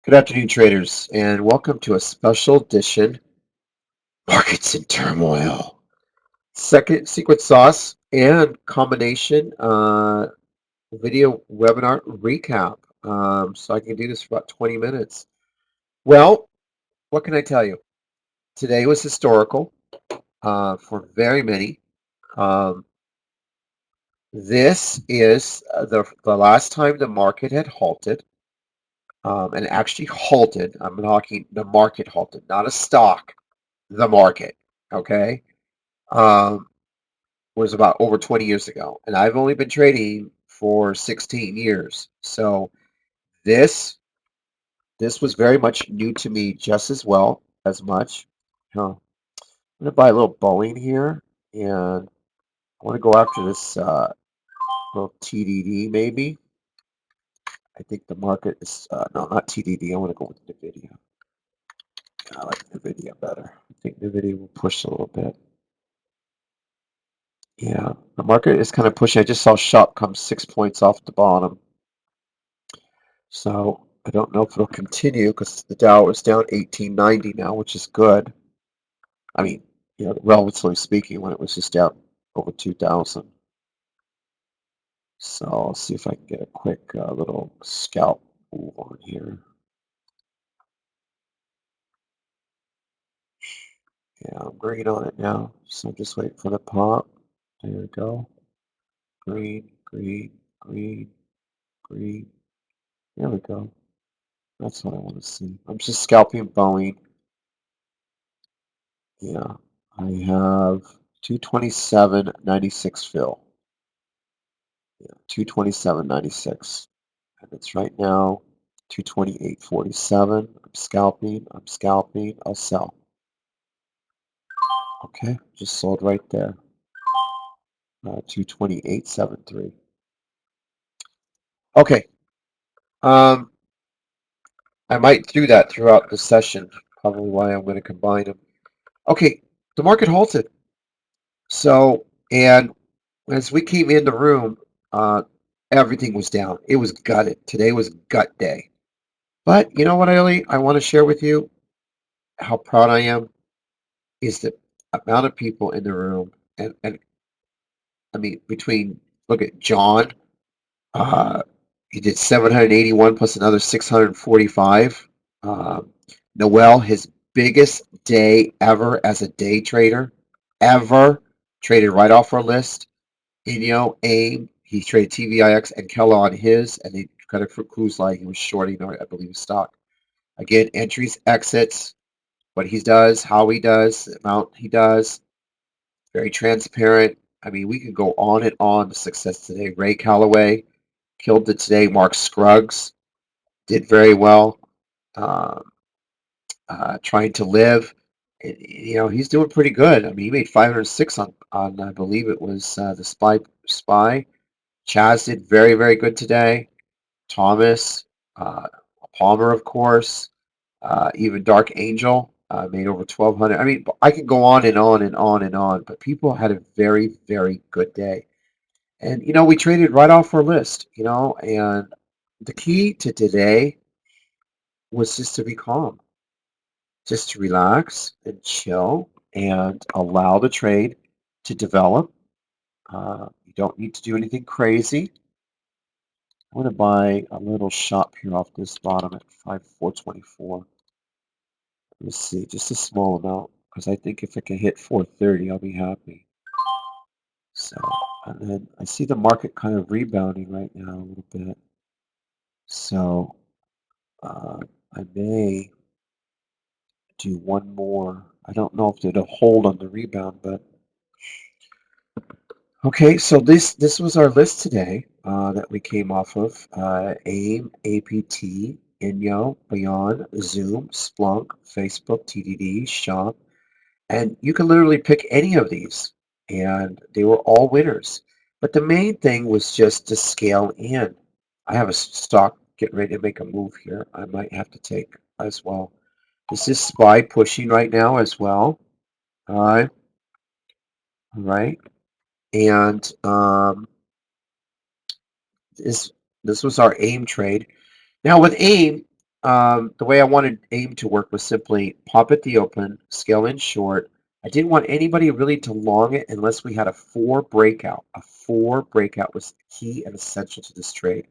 Good afternoon, traders, and welcome to a special edition Markets in Turmoil. Second secret sauce and combination video webinar recap. So I can do this for about 20 minutes. Well, what can I tell you? Today was historical for very many. Um, this is the last time the market had halted, and actually halted. I'm talking the market halted, not a stock. The market, okay, um, was about over 20 years ago, and I've only been trading for 16 years. So this this was very much new to me, just as well as much. I'm gonna buy a little Boeing here, and I want to go after this little TDD maybe. I think the market is no, not TDD. I want to go with NVIDIA. I like NVIDIA better. I think NVIDIA will push a little bit. Yeah, the market is kind of pushing. I just saw Shop come 6 points off the bottom. So I don't know if it'll continue because the Dow is down 1890 now, which is good. I mean, relatively speaking, when it was just down over 2000. So I'll see if I can get a quick little scalp move on here. Yeah, I'm green on it now. So I'm just waiting for the pop. There we go. Green, green, green, green. There we go. That's what I want to see. I'm just scalping Boeing. Yeah, I have 227.96 fill. Yeah, 227.96. And it's right now 228.47. I'm scalping, I'll sell. Okay, just sold right there. 228.73. Okay, um, I might do that throughout the session. Probably why I'm going to combine them. Okay, the market halted. So, and as we came in the room, uh, everything was down. It was gutted. Today was gut day. But you know what, Ellie? I want to share with you how proud I am is the amount of people in the room. And I mean, look at John, uh, he did 781 plus another 645. Um, Noel, his biggest day ever as a day trader, ever traded right off our list. Inyo, AIM, he traded TVIX and Kella on his, and he credit for Cruise Line. He was shorting, I believe, his stock. Again, entries, exits, what he does, how he does, the amount he does, very transparent. I mean, we can go on and on the success today. Ray Calloway killed it today. Mark Scruggs did very well. Um, Trying to live. He's doing pretty good. I mean, he made 506 on I believe it was the Spy. Chaz did very, very good today. Thomas, uh, Palmer, of course, even Dark Angel made over 1,200. I mean, I could go on and on and on and on, but people had a very, very good day. And, we traded right off our list, and the key to today was just to be calm, just to relax and chill and allow the trade to develop. You don't need to do anything crazy. I'm going to buy a little shop here off this bottom at 5,424. Let me see, just a small amount, because I think if it can hit 430, I'll be happy. So, and then I see the market kind of rebounding right now a little bit. So, I may do one more. I don't know if it'll hold on the rebound, but okay. So this was our list today that we came off of. AIM, APT, Inyo, Beyond, Zoom, Splunk, Facebook, TDD, Shop. And you can literally pick any of these, and they were all winners. But the main thing was just to scale in. I have a stock getting ready to make a move here. I might have to take as well. This is SPY pushing right now as well. All right. And this this was our AIM trade. Now with AIM, the way I wanted AIM to work was simply pop at the open, scale in short. I didn't want anybody really to long it unless we had a 4 breakout. A 4 breakout was key and essential to this trade.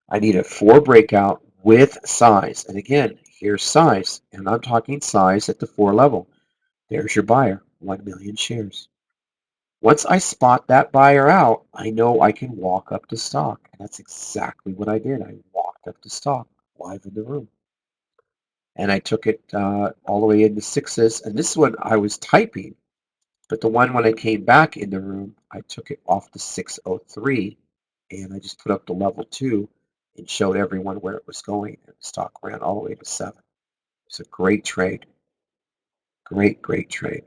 I need a 4 breakout with size. And again, here's size. And I'm talking size at the 4 level. There's your buyer, 1 million shares. Once I spot that buyer out, I know I can walk up to stock. And that's exactly what I did. I walked up to stock live in the room. And I took it all the way into sixes. And this one I was typing, but the one when I came back in the room, I took it off to 603, and I just put up the level 2 and showed everyone where it was going. And the stock ran all the way to 7. It's a great trade. Great, great trade.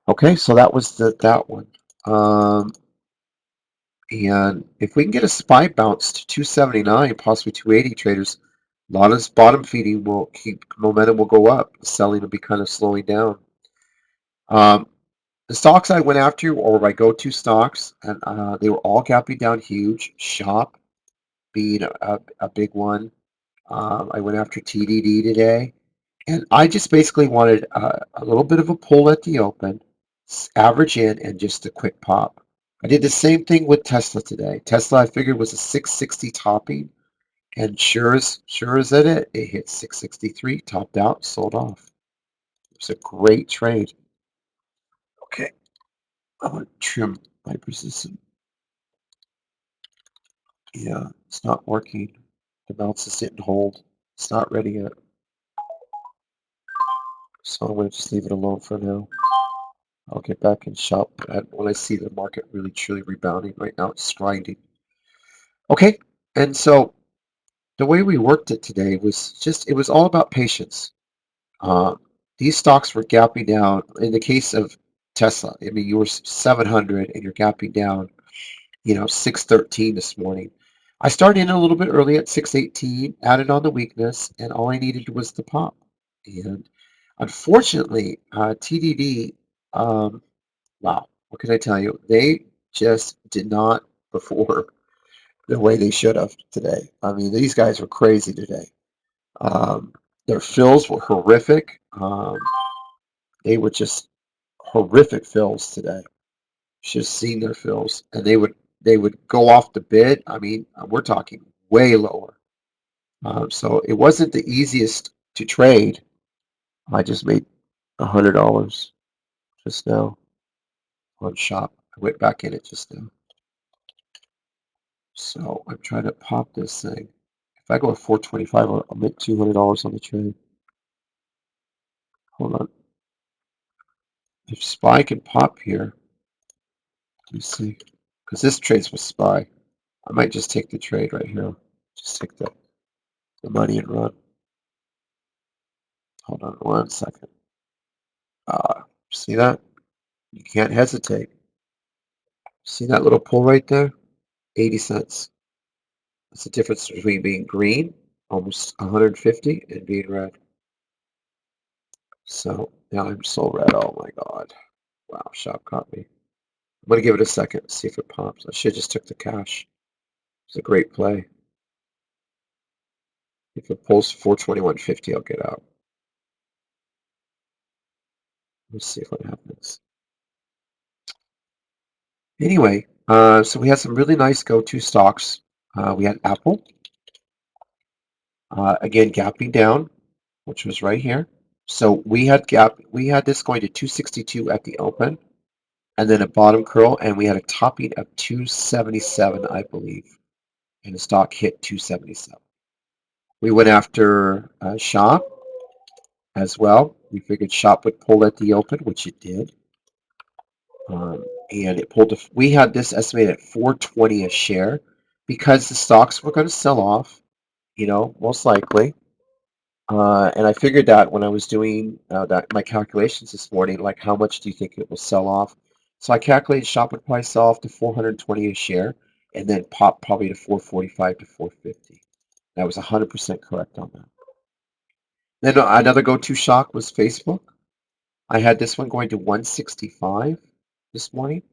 Okay, so that was that one. And if we can get a SPY bounce to 279, possibly 280, traders, a lot of this bottom feeding will keep momentum will go up. The selling will be kind of slowing down. The stocks I went after were my go-to stocks, and they were all gapping down huge. Shop being a big one. I went after TDD today, and I just basically wanted a little bit of a pull at the open, average in, and just a quick pop. I did the same thing with Tesla today. Tesla I figured was a 660 topping, and sure as it hit 663, topped out, sold off. It was a great trade. Okay, I'm gonna trim my persistent. Yeah, it's not working. The bounces didn't hold. It's not ready yet. So I'm going to just leave it alone for now. I'll get back and shop when I see the market really truly rebounding. Right now it's grinding. Okay, and so the way we worked it today was it was all about patience. Uh, these stocks were gapping down. In the case of Tesla, I mean, you were 700 and you're gapping down 613 this morning. I started in a little bit early at 618, added on the weakness, and all I needed was the pop. And unfortunately, TDD, wow, what can I tell you? They just did not perform the way they should have today. I mean, these guys were crazy today. Um, their fills were horrific. They were just horrific fills today. Should have seen their fills, and they would go off the bid. I mean, we're talking way lower. So it wasn't the easiest to trade. I just made $100 just now on shop. I went back in it just now. So I'm trying to pop this thing. If I go with 425, I'll make $200 on the trade. Hold on. If SPY can pop here, let me see. Because this trade's with SPY. I might just take the trade right here. Just take the money and run. Hold on 1 second. See that? You can't hesitate. See that little pull right there? 80 cents. That's the difference between being green, almost 150, and being red. So now I'm so red. Oh my God. Wow, shop caught me. I'm going to give it a second, see if it pops. I should have just took the cash. It's a great play. If it pulls 421.50, I'll get out. Let's see what happens. Anyway, so we had some really nice go-to stocks. We had Apple, again, gapping down, which was right here. So we had this going to 262 at the open, and then a bottom curl, and we had a topping of 277, I believe, and the stock hit 277. We went after Shop as well. We figured Shop would pull at the open, which it did. And it pulled. We had this estimated at 420 a share because the stocks were going to sell off, most likely. And I figured that when I was doing my calculations this morning, like how much do you think it will sell off? So I calculated Shop would probably sell off to 420 a share, and then pop probably to 445 to 450. That was 100% correct on that. Then another go-to stock was Facebook. I had this one going to 165 this morning.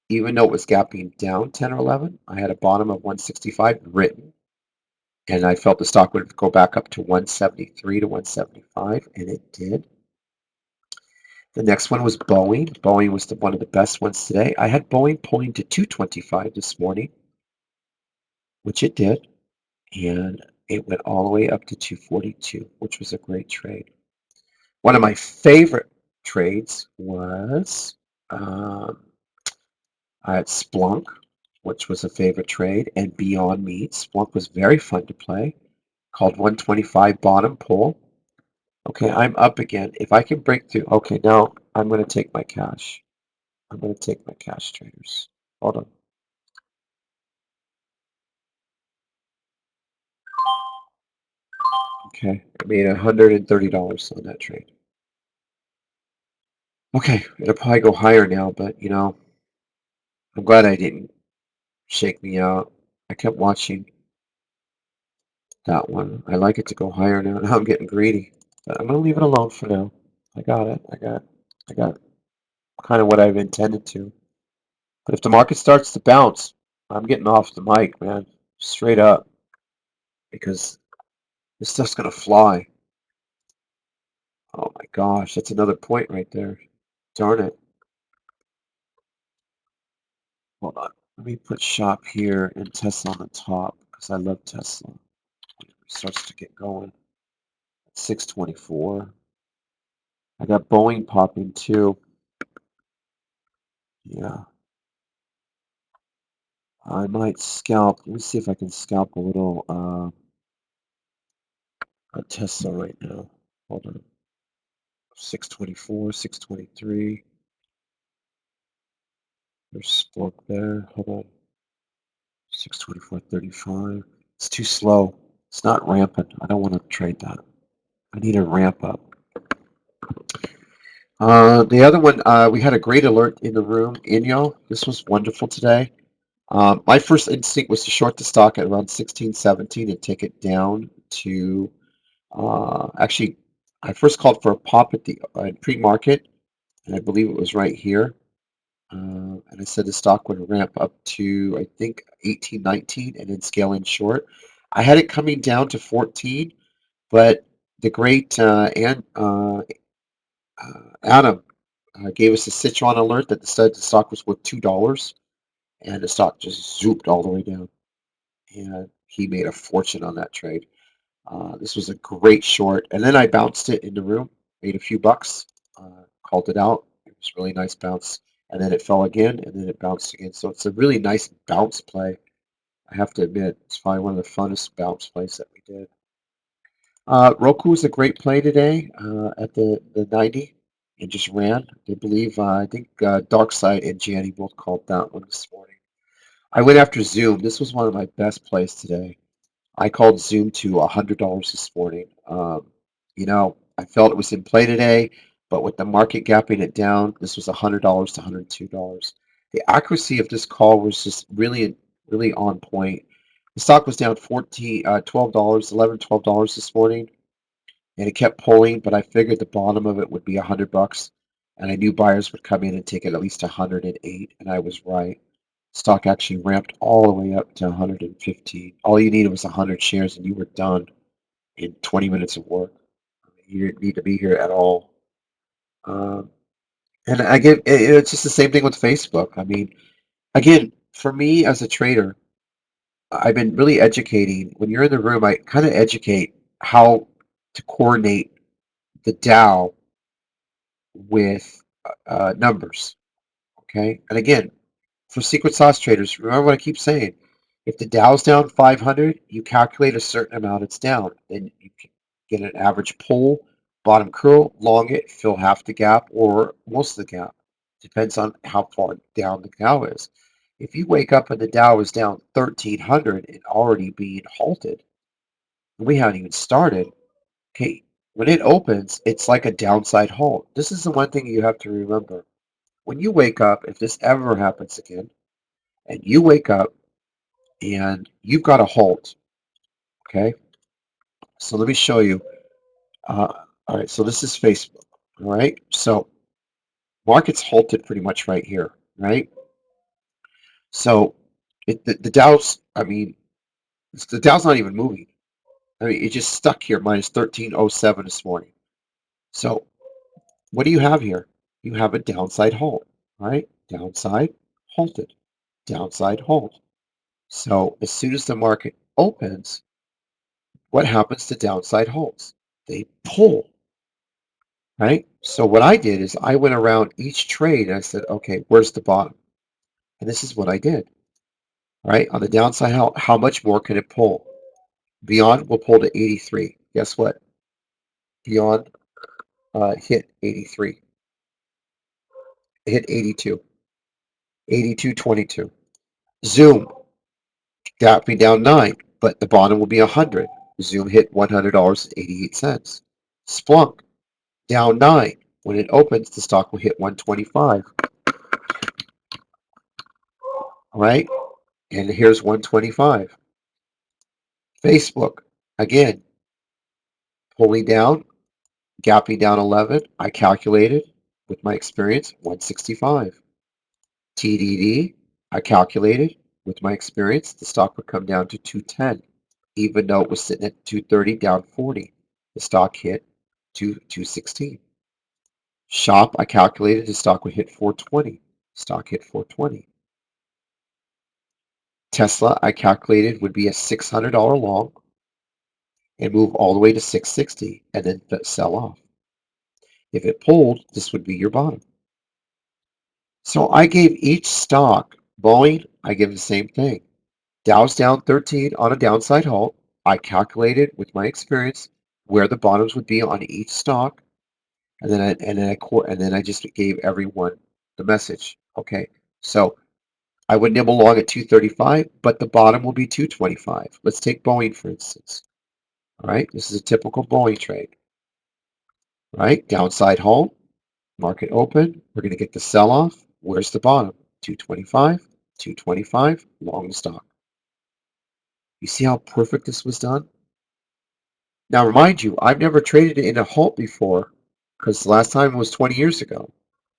Even though it was gapping down 10 or 11, I had a bottom of 165 written. and I felt the stock would go back up to 173 to 175, and it did. The next one was Boeing. Boeing was one of the best ones today. I had Boeing pulling to 225 this morning, which it did, and it went all the way up to 242, which was a great trade. One of my favorite trades was um, I had Splunk, which was a favorite trade, and Beyond Meat. Splunk was very fun to play. Called 125 bottom pull. Okay, I'm up again. If I can break through. Okay, now I'm going to take my cash. I'm going to take my cash traders. Hold on. Okay, I made $130 on that trade. Okay, it'll probably go higher now, but I'm glad I didn't shake me out. I kept watching that one. I like it to go higher now. Now I'm getting greedy, but I'm gonna leave it alone for now. I got it. I got kind of what I've intended to. But if the market starts to bounce, I'm getting off the mic, man, straight up, because this stuff's gonna fly. Oh my gosh, that's another point right there. Darn it. Hold on. Let me put shop here and Tesla on the top because I love Tesla. It starts to get going. 624. I got Boeing popping too. Yeah. I might scalp. Let me see if I can scalp a little a Tesla right now. Hold on. 624, 623. There's Spark there. Hold on. 624.35. It's too slow. It's not rampant. I don't want to trade that. I need a ramp up. The other one, we had a great alert in the room. Inyo, this was wonderful today. My first instinct was to short the stock at around 16, 17 and take it down to, actually, I first called for a pop at the pre-market, and I believe it was right here. And I said the stock would ramp up to, I think, 18, 19, and then scale in short. I had it coming down to 14, but the great Adam gave us a Citron alert that said the stock was worth $2, and the stock just zooped all the way down. And he made a fortune on that trade. This was a great short, and then I bounced it in the room, made a few bucks, called it out. It was a really nice bounce, and then it fell again, and then it bounced again. So it's a really nice bounce play. I have to admit, it's probably one of the funnest bounce plays that we did. Roku was a great play today at the 90. It just ran. They believe, I think Darkside and Gianni both called that one this morning. I went after Zoom. This was one of my best plays today. I called Zoom to $100 this morning. I felt it was in play today, but with the market gapping it down, this was $100 to $102. The accuracy of this call was just really, really on point. The stock was down $12, $11, $12 this morning, and it kept pulling, but I figured the bottom of it would be $100, and I knew buyers would come in and take it at least 108, and I was right. Stock actually ramped all the way up to 115. All you needed was 100 shares, and you were done in 20 minutes of work. You didn't need to be here at all. Um, and it's just the same thing with Facebook. I mean, again, for me as a trader, I've been really educating. When you're in the room, I kind of educate how to coordinate the Dow with numbers. Okay, and again, for secret sauce traders, remember what I keep saying. If the Dow's down 500, you calculate a certain amount it's down. Then you can get an average pull, bottom curl, long it, fill half the gap or most of the gap. Depends on how far down the Dow is. If you wake up and the Dow is down 1,300 and already being halted, and we haven't even started, okay, when it opens, it's like a downside halt. This is the one thing you have to remember. When you wake up, if this ever happens again, and you wake up and you've got a halt, okay? So let me show you. Uh, all right, so this is Facebook, all right? So market's halted pretty much right here, right? So the Dow's, I mean, the Dow's not even moving. I mean, it just stuck here, minus 1307 this morning. So what do you have here? You have a downside halt, right? Downside, halted, downside, halt. So as soon as the market opens, what happens to downside halts? They pull, right? So what I did is I went around each trade and I said, okay, where's the bottom? And this is what I did, right? On the downside, how much more can it pull? Beyond will pull to 83. Guess what? Beyond hit 83. It hit 82. 82.22. Zoom got me down 9, but the bottom will be 100. Zoom hit $100.88. Splunk down 9. When it opens, the stock will hit 125. All right? And here's 125. Facebook, again, pulling down, gapping down 11. I calculated with my experience 165. TDD, I calculated with my experience the stock would come down to 210, even though it was sitting at 230, down 40. The stock hit 216. Shop, I calculated the stock would hit 420. Stock hit 420. Tesla, I calculated would be a $600 long and move all the way to 660 and then sell off. If it pulled, this would be your bottom. So I gave each stock, Boeing, I give the same thing. Dow's down 13 on a downside halt. I calculated with my experience where the bottoms would be on each stock, and then I just gave everyone the message. Okay, so I would nibble along at 235, but the bottom will be 225. Let's take Boeing for instance. All right, this is a typical Boeing trade. Right, downside halt, market open. We're going to get the sell off. Where's the bottom? 225, 225, long the stock. You see how perfect this was done? Now, remind you, I've never traded in a halt before because the last time was 20 years ago.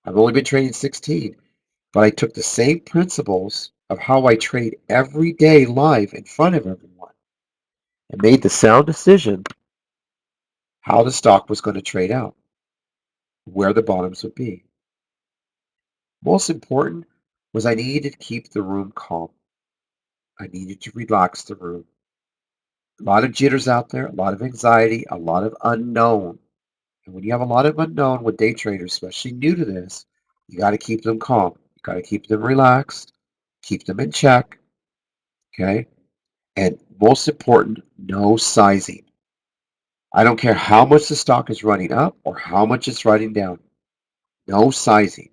I've only been trading 16, but I took the same principles of how I trade every day live in front of everyone and made the sound decision how the stock was going to trade out, where the bottoms would be. Most important was I needed to keep the room calm. I needed to relax the room. A lot of jitters out there, a lot of anxiety, a lot of unknown. And when you have a lot of unknown with day traders, especially new to this, you got to keep them calm. You got to keep them relaxed, keep them in check, okay? And most important, no sizing. I don't care how much the stock is running up or how much it's running down. No sizing.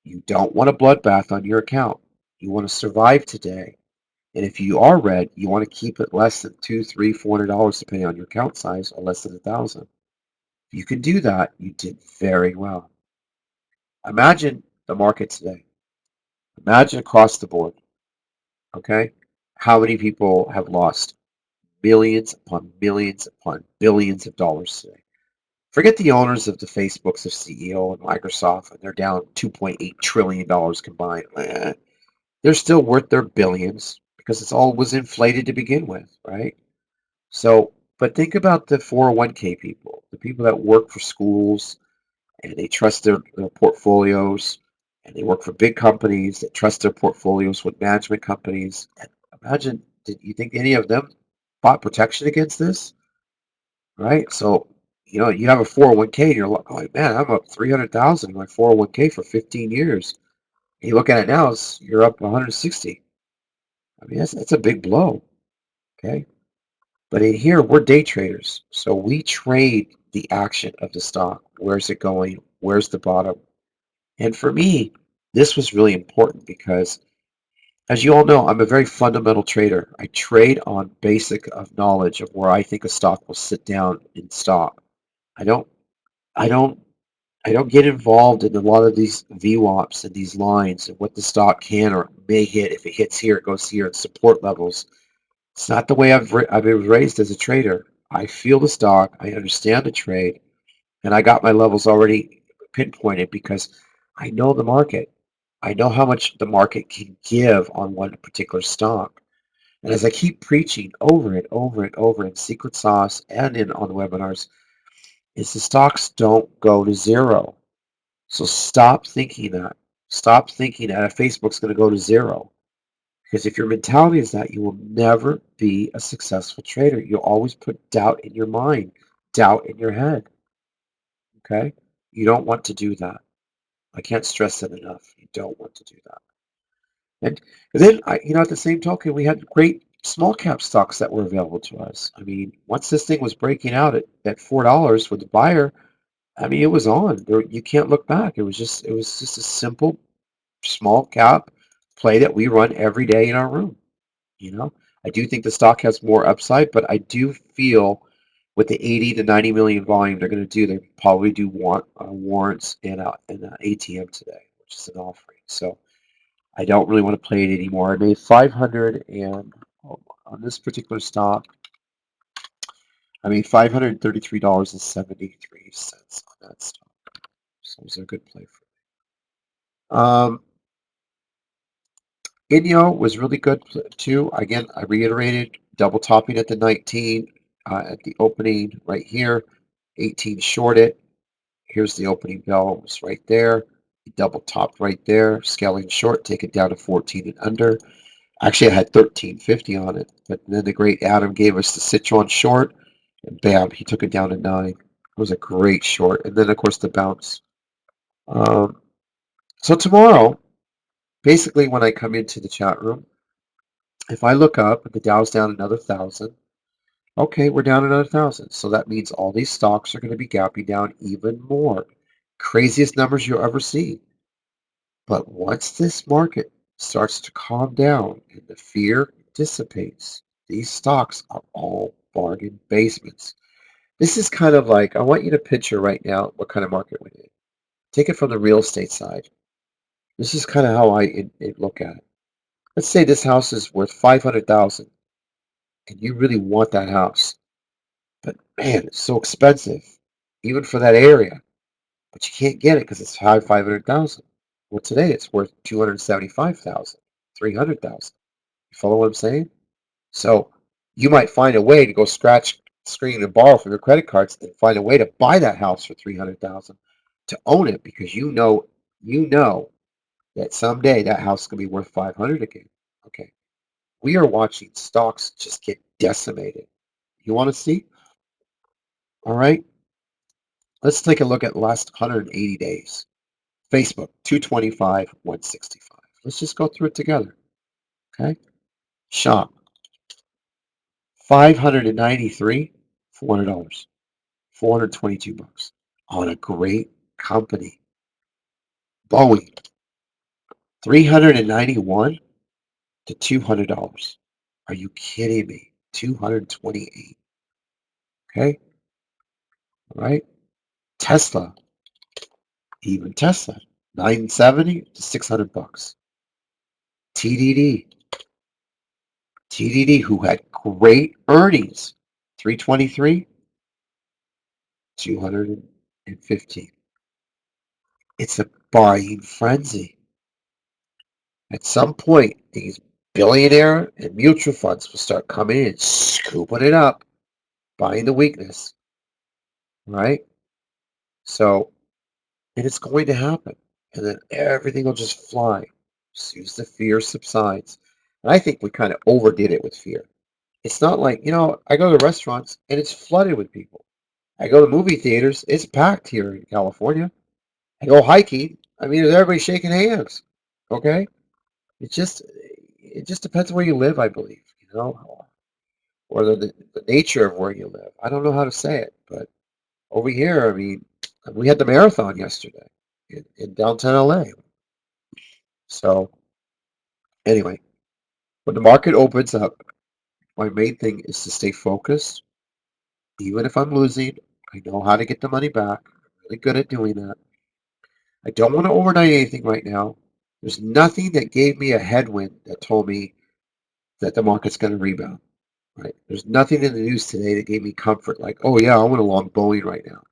You don't want a bloodbath on your account. You want to survive today. And if you are red, you want to keep it less than $200, $300, $400, depending on your account size, or less than 1,000. If you can do that, you did very well. Imagine the market today. Imagine across the board, okay? How many people have lost millions upon millions upon billions of dollars today? Forget the owners of the Facebooks of CEO and Microsoft, and they're down $2.8 trillion combined. They're still worth their billions because it's all was inflated to begin with, right? So, but think about the 401k people, the people that work for schools and they trust their portfolios and they work for big companies that trust their portfolios with management companies. And imagine, did you think any of them bought protection against this? Right? So, you have a 401k and you're like, man, I'm up 300,000 in my 401k for 15 years. And you look at it now, you're up 160. I mean, that's a big blow. Okay. But in here, we're day traders. So we trade the action of the stock. Where's it going? Where's the bottom? And for me, this was really important because, as you all know, I'm a very fundamental trader. I trade on basic of knowledge of where I think a stock will sit down and stop. I don't, I don't, I don't get involved in a lot of these VWAPs and these lines and what the stock can or may hit. If it hits here, it goes here, and support levels. It's not the way I've been raised as a trader. I feel the stock, I understand the trade, and I got my levels already pinpointed because I know the market. I know how much the market can give on one particular stock. And as I keep preaching over and over and over in Secret Sauce and in on webinars, is the stocks don't go to zero. So stop thinking that. Stop thinking that Facebook's going to go to zero. Because if your mentality is that, you will never be a successful trader. You'll always put doubt in your mind, doubt in your head. Okay? You don't want to do that. I can't stress it enough. You don't want to do that. And then, at the same token, we had great small cap stocks that were available to us. I mean, once this thing was breaking out at $4 with the buyer, I mean, it was on. You can't look back. It was just a simple small cap play that we run every day in our room. You know, I do think the stock has more upside, but I do feel with the 80 to 90 million volume they're going to do, they probably do want warrants and an ATM today, which is an offering. So I don't really want to play it anymore. I made 500 and on this particular stock, I made $533.73 on that stock. So it was a good play for me. Inyo was really good too. Again, I reiterated double topping at the 19 at the opening right here. 18 short it. Here's the opening bell. It was right there. Double topped right there. Scaling short, take it down to 14 and under. Actually, I had 1350 on it, but then the great Adam gave us the Citron short, and bam, he took it down to 9. It was a great short, and then of course the bounce. So tomorrow, basically, when I come into the chat room, if I look up, the Dow's down another 1,000. Okay, we're down another 1,000. So that means all these stocks are going to be gapping down even more. Craziest numbers you'll ever see. But once this market starts to calm down and the fear dissipates, these stocks are all bargain basements. This is kind of like, I want you to picture right now what kind of market we're in. Take it from the real estate side. This is kind of how I look at it. Let's say this house is worth 500,000 and you really want that house. But man, it's so expensive, even for that area. But you can't get it because it's high 500,000. Well, today it's worth 275,000, 300,000. You follow what I'm saying? So you might find a way to go screen and borrow from your credit cards and find a way to buy that house for 300,000 to own it because you know that someday that house is going to be worth 500 again. Okay. We are watching stocks just get decimated. You want to see? All right. Let's take a look at the last 180 days. Facebook, 225, 165. Let's just go through it together. Okay. Shop, 593, $400, $422 on a great company. Boeing, 391 to $200. Are you kidding me? 228. Okay. All right. Tesla, even Tesla, 970 to $600. TDD, who had great earnings, 323, 215. It's a buying frenzy. At some point, these billionaire and mutual funds will start coming in, scooping it up, buying the weakness, right? So, and it's going to happen. And then everything will just fly as soon as the fear subsides. And I think we kind of overdid it with fear. It's not like, I go to restaurants and it's flooded with people. I go to movie theaters, it's packed here in California. I go hiking, I mean, everybody's shaking hands. Okay? It just depends where you live, I believe, or the nature of where you live. I don't know how to say it, but over here, I mean, we had the marathon yesterday in downtown LA. So anyway, when the market opens up, my main thing is to stay focused. Even if I'm losing, I know how to get the money back. I'm really good at doing that. I don't want to overnight anything right now. There's nothing that gave me a headwind that told me that the market's going to rebound. Right? There's nothing in the news today that gave me comfort. Like, oh yeah, I want to long Boeing right now.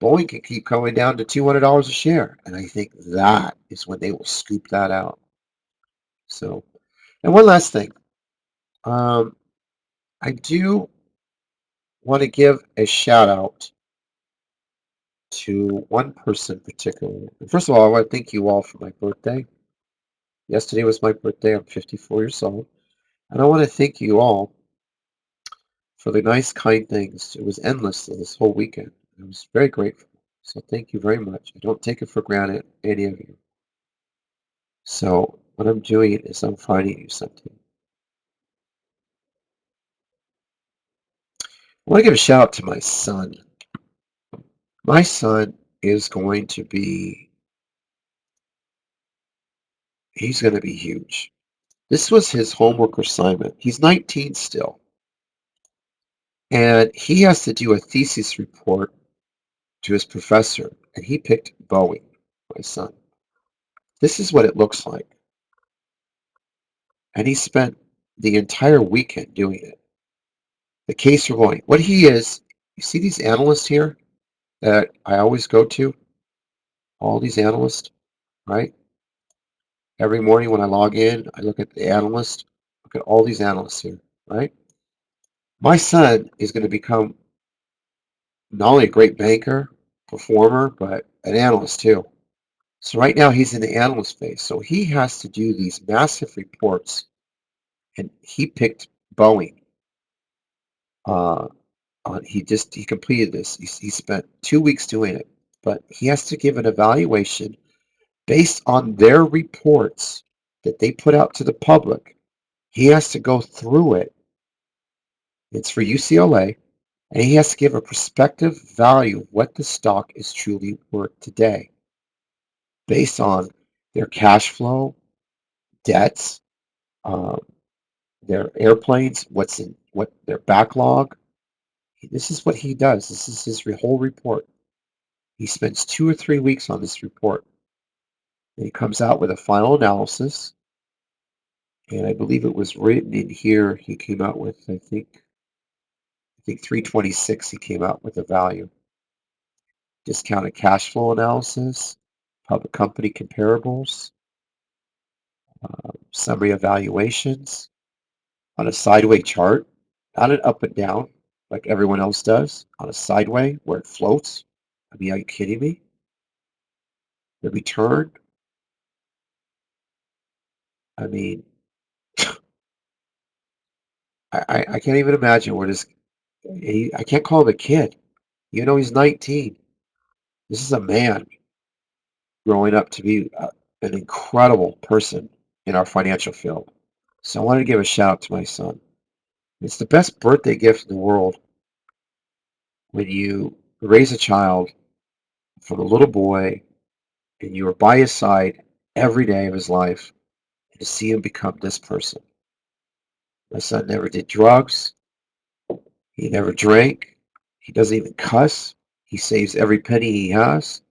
Boeing can keep coming down to $200 a share, and I think that is when they will scoop that out. So, and one last thing. Um, I do want to give a shout out to one person particularly. First of all, I want to thank you all for my birthday. Yesterday was my birthday. I'm 54 years old. And I want to thank you all for the nice, kind things. It was endless this whole weekend. I was very grateful. So thank you very much. I don't take it for granted, any of you. So what I'm doing is I'm finding you something. I want to give a shout out to my son. My son is going to be, he's going to be huge. This was his homework assignment. He's 19 still. And he has to do a thesis report to his professor. And he picked Boeing, my son. This is what it looks like. And he spent the entire weekend doing it. The case for Boeing. What he is, you see these analysts here that I always go to? All these analysts, right? Every morning when I log in, I look at the analyst. Look at all these analysts here, right? My son is going to become not only a great banker, performer, but an analyst too. So right now he's in the analyst phase. So he has to do these massive reports, and he picked Boeing. Uh, he completed this. He spent 2 weeks doing it, but he has to give an evaluation based on their reports that they put out to the public. He has to go through it. It's for UCLA, and he has to give a prospective value of what the stock is truly worth today based on their cash flow, debts, um, their airplanes, what their backlog. This is what he does. This is his whole report. He spends 2 or 3 weeks on this report. And he comes out with a final analysis. And I believe it was written in here. He came out with, I think 326. He came out with a value. Discounted cash flow analysis, public company comparables, summary evaluations on a sideway chart, not an up and down like everyone else does, on a sideway where it floats. I mean, are you kidding me? The return, I mean, I can't even imagine where this, I can't call him a kid. You know, he's 19. This is a man growing up to be an incredible person in our financial field. So I wanted to give a shout out to my son. It's the best birthday gift in the world when you raise a child from a little boy and you are by his side every day of his life and to see him become this person. My son never did drugs. He never drank. He doesn't even cuss. He saves every penny he has.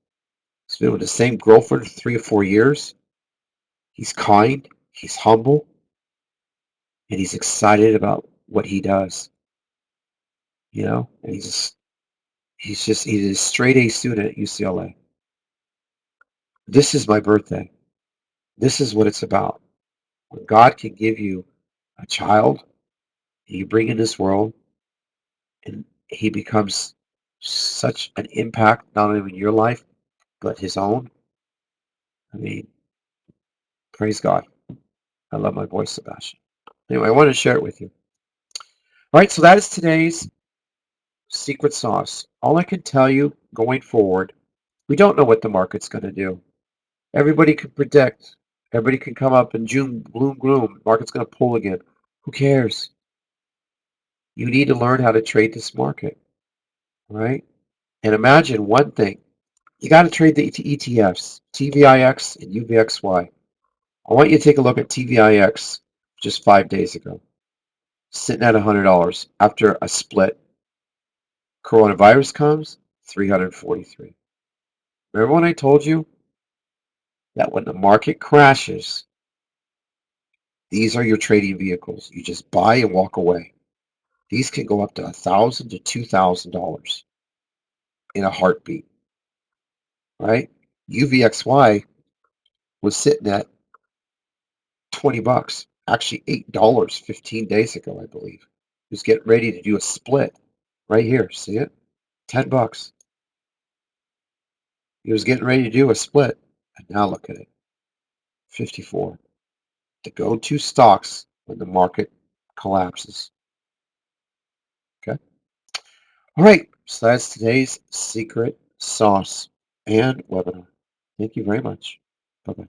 He's been with the same girlfriend for 3 or 4 years. He's kind. He's humble. And he's excited about what he does. You know, and he's a straight A student at UCLA. This is my birthday. This is what it's about. When God can give you a child, and you bring in this world, and he becomes such an impact, not only in your life, but his own. I mean, praise God. I love my boy, Sebastian. Anyway, I wanted to share it with you. All right, so that is today's secret sauce. All I can tell you going forward, we don't know what the market's going to do. Everybody can predict. Everybody can come up in June, gloom, gloom. Market's going to pull again. Who cares? You need to learn how to trade this market, right? And imagine one thing. You got to trade the ETFs, TVIX and UVXY. I want you to take a look at TVIX just 5 days ago, sitting at $100 after a split. Coronavirus comes, 343. Remember when I told you that when the market crashes, these are your trading vehicles. You just buy and walk away. These can go up to $1,000 to $2,000 in a heartbeat, right? UVXY was sitting at 20 bucks. actually $8 15 days ago, I believe. He was getting ready to do a split right here. See it? 10 bucks. He was getting ready to do a split. And now look at it. 54. The go-to stocks when the market collapses. Okay. All right. So that's today's secret sauce and webinar. Thank you very much.